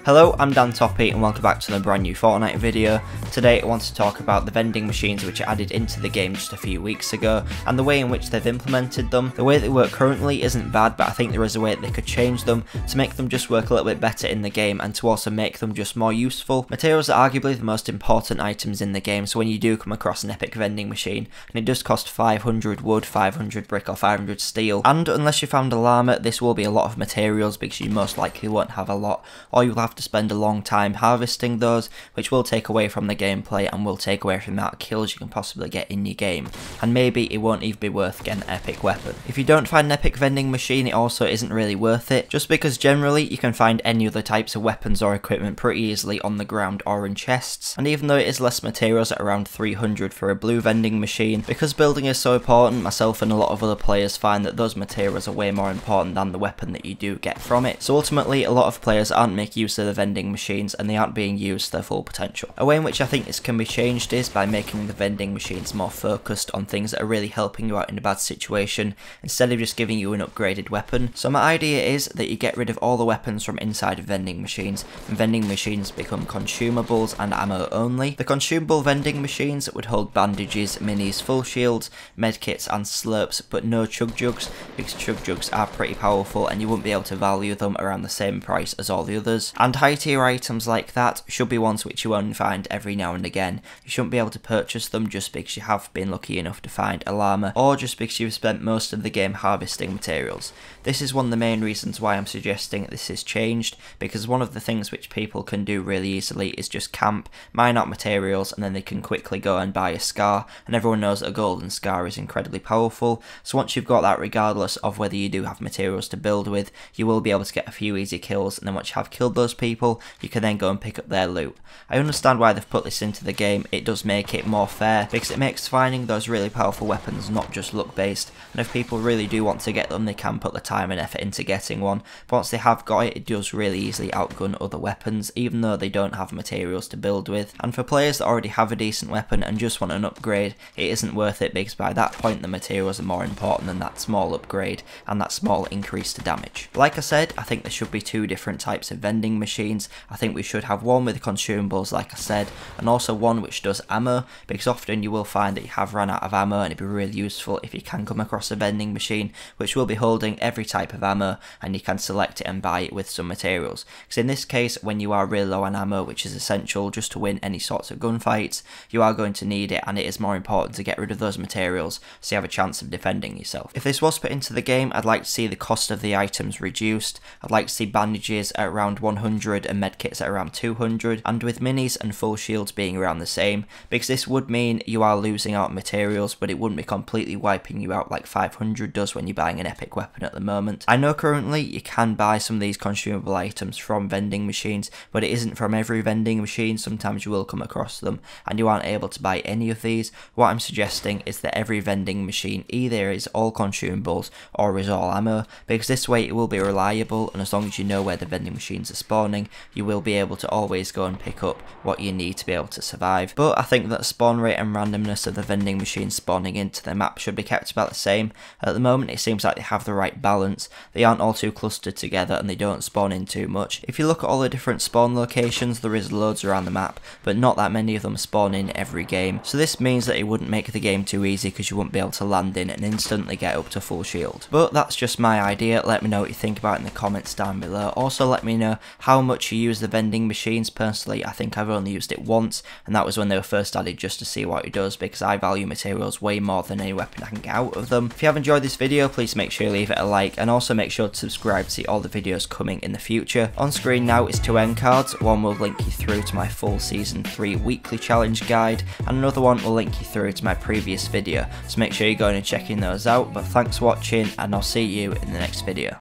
Hello, I'm Toppy and welcome back to the brand new Fortnite video. Today I want to talk about the vending machines which are added into the game just a few weeks ago and the way in which they've implemented them. The way they work currently isn't bad, but I think there is a way that they could change them to make them just work a little bit better in the game and to also make them just more useful. Materials are arguably the most important items in the game, so when you do come across an epic vending machine, and it does cost 500 wood, 500 brick or 500 steel, and unless you found a llama, this will be a lot of materials because you most likely won't have a lot, or you'll have to spend a long time harvesting those, which will take away from the gameplay and will take away from the amount of kills you can possibly get in your game, and maybe it won't even be worth getting an epic weapon. If you don't find an epic vending machine, it also isn't really worth it, just because generally you can find any other types of weapons or equipment pretty easily on the ground or in chests, and even though it is less materials at around 300 for a blue vending machine, because building is so important, myself and a lot of other players find that those materials are way more important than the weapon that you do get from it. So ultimately a lot of players aren't making use of the vending machines and they aren't being used to their full potential. A way in which I think this can be changed is by making the vending machines more focused on things that are really helping you out in a bad situation instead of just giving you an upgraded weapon. So my idea is that you get rid of all the weapons from inside of vending machines and vending machines become consumables and ammo only. The consumable vending machines would hold bandages, minis, full shields, medkits and slurps, but no chug jugs, because chug jugs are pretty powerful and you wouldn't be able to value them around the same price as all the others. And high tier items like that should be ones which you only find every now and again. You shouldn't be able to purchase them just because you have been lucky enough to find a llama, or just because you've spent most of the game harvesting materials. This is one of the main reasons why I'm suggesting this is changed, because one of the things which people can do really easily is just camp, mine out materials, and then they can quickly go and buy a scar, and everyone knows that a golden scar is incredibly powerful, so once you've got that, regardless of whether you do have materials to build with, you will be able to get a few easy kills, and then once you have killed those people, you can then go and pick up their loot. I understand why they've put this into the game. It does make it more fair, because it makes finding those really powerful weapons not just luck based, and if people really do want to get them, they can put the time and effort into getting one, but once they have got it, it does really easily outgun other weapons, even though they don't have materials to build with. And for players that already have a decent weapon and just want an upgrade, it isn't worth it, because by that point the materials are more important than that small upgrade and that small increase to damage. Like I said, I think there should be two different types of vending machines. I think we should have one with consumables, like I said, and also one which does ammo, because often you will find that you have run out of ammo and it'd be really useful if you can come across a vending machine which will be holding every type of ammo and you can select it and buy it with some materials. Because in this case, when you are really low on ammo, which is essential just to win any sorts of gunfights, you are going to need it, and it is more important to get rid of those materials so you have a chance of defending yourself. If this was put into the game, I'd like to see the cost of the items reduced. I'd like to see bandages at around 100 and medkits at around 200, and with minis and full shields being around the same, because this would mean you are losing out on materials, but it wouldn't be completely wiping you out like 500 does when you're buying an epic weapon at the moment. I know currently you can buy some of these consumable items from vending machines, but it isn't from every vending machine. Sometimes you will come across them and you aren't able to buy any of these. What I'm suggesting is that every vending machine either is all consumables or is all ammo, because this way it will be reliable, and as long as you know where the vending machines are spawning, you will be able to always go and pick up what you need to be able to survive. But I think that spawn rate and randomness of the vending machines spawning into the map should be kept about the same. At the moment it seems like they have the right balance. They aren't all too clustered together and they don't spawn in too much. If you look at all the different spawn locations, there is loads around the map, but not that many of them spawn in every game. So this means that it wouldn't make the game too easy, because you wouldn't be able to land in and instantly get up to full shield. But that's just my idea. Let me know what you think about it in the comments down below. Also let me know how much you use the vending machines. Personally, I think I've only used it once, and that was when they were first added, just to see what it does, because I value materials way more than any weapon I can get out of them. If you have enjoyed this video, please make sure you leave it a like, and also make sure to subscribe to see all the videos coming in the future. On screen now is two end cards. One will link you through to my full season 3 weekly challenge guide, and another one will link you through to my previous video, so make sure you're going and checking those out. But thanks for watching, and I'll see you in the next video.